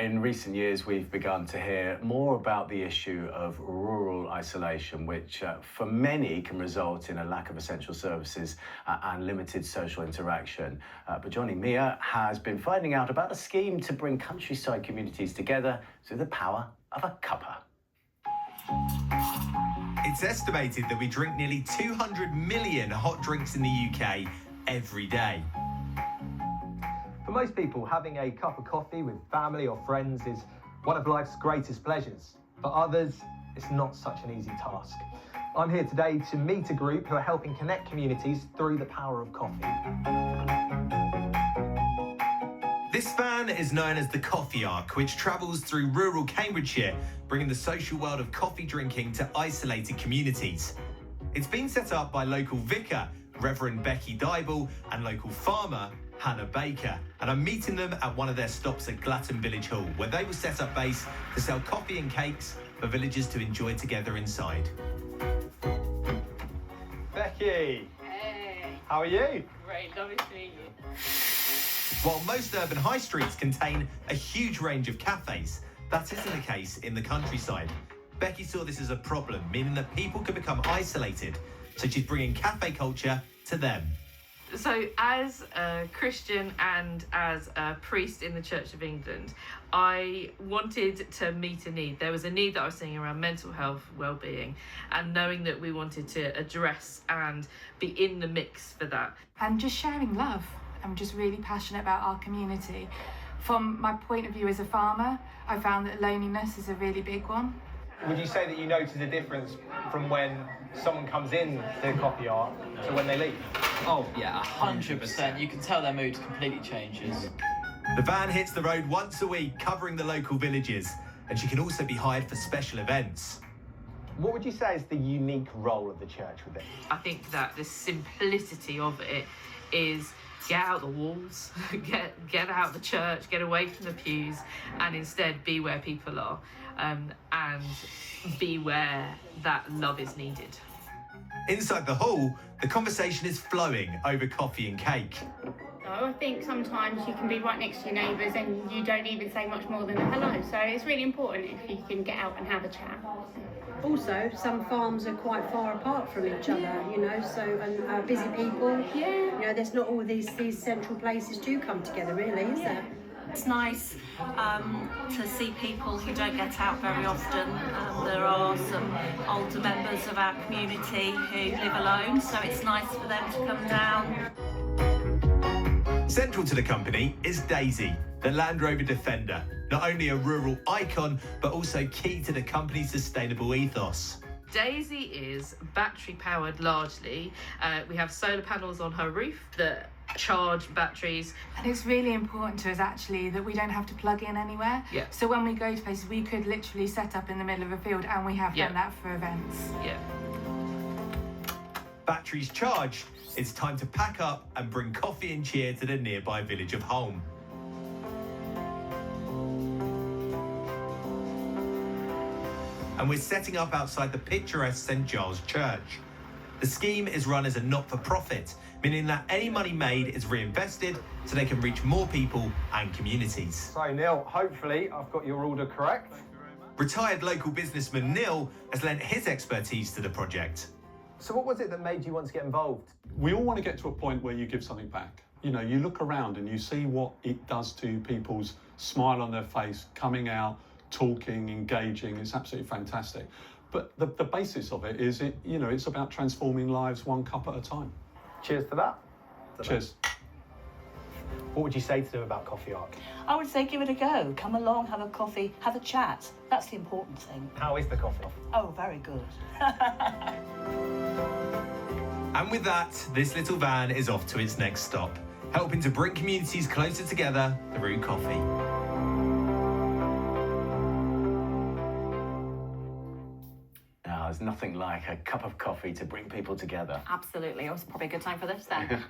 In recent years, we've begun to hear more about the issue of rural isolation, which for many can result in a lack of essential services and limited social interaction. But joining Mia has been finding out about a scheme to bring countryside communities together through the power of a cuppa. It's estimated that we drink nearly 200 million hot drinks in the UK every day. For most people, having a cup of coffee with family or friends is one of life's greatest pleasures. For others, it's not such an easy task. I'm here today to meet a group who are helping connect communities through the power of coffee. This van is known as the Coffee Ark, which travels through rural Cambridgeshire, bringing the social world of coffee drinking to isolated communities. It's been set up by local vicar, Reverend Becky Dybel, and local farmer, Hannah Baker, and I'm meeting them at one of their stops at Glatton Village Hall, where they will set up base to sell coffee and cakes for villagers to enjoy together inside. Becky! Hey! How are you? Great, lovely to meet you. While most urban high streets contain a huge range of cafes, that isn't the case in the countryside. Becky saw this as a problem, meaning that people could become isolated, so she's bringing cafe culture to them. So as a Christian and as a priest in the Church of England, I wanted to meet a need. There was a need that I was seeing around mental health, well-being, and knowing that we wanted to address and be in the mix for that. And just sharing love. I'm just really passionate about our community. From my point of view as a farmer, I found that loneliness is a really big one. Would you say that you notice a difference from when someone comes in to the Coffee Ark to when they leave? Oh yeah, 100%. You can tell their mood completely changes. The van hits the road once a week, covering the local villages, and she can also be hired for special events. What would you say is the unique role of the church with it? I think that the simplicity of it is get out the walls, get out the church, get away from the pews, and instead be where people are, and be where that love is needed. Inside the hall, the conversation is flowing over coffee and cake. I think sometimes you can be right next to your neighbours and you don't even say much more than a hello. So it's really important if you can get out and have a chat. Also, some farms are quite far apart from each other, you know, so, and busy people, you know, there's not all these central places do come together, really, is there? It's nice to see people who don't get out very often. There are some older members of our community who live alone, so it's nice for them to come down. Central to the company is Daisy, the Land Rover Defender, not only a rural icon, but also key to the company's sustainable ethos. Daisy is battery powered largely. We have solar panels on her roof that charge batteries. And it's really important to us actually that we don't have to plug in anywhere. Yeah. So when we go to places, we could literally set up in the middle of a field, and we have done that for events. Yeah. Batteries charged, it's time to pack up and bring coffee and cheer to the nearby village of Holme. And we're setting up outside the picturesque St Giles Church. The scheme is run as a not-for-profit, meaning that any money made is reinvested so they can reach more people and communities. So Neil, hopefully I've got your order correct. Retired local businessman Neil has lent his expertise to the project. So what was it that made you want to get involved? We all want to get to a point where you give something back. You know, you look around and you see what it does to people's smile on their face, coming out, talking, engaging. It's absolutely fantastic. But the basis of it is, it's about transforming lives one cup at a time. Cheers to that. Cheers. What would you say to them about Coffee Ark? I would say give it a go. Come along, have a coffee, have a chat. That's the important thing. How is the coffee? Oh, very good. And with that, this little van is off to its next stop, helping to bring communities closer together through coffee. There's nothing like a cup of coffee to bring people together. Absolutely. It was probably a good time for this then. Time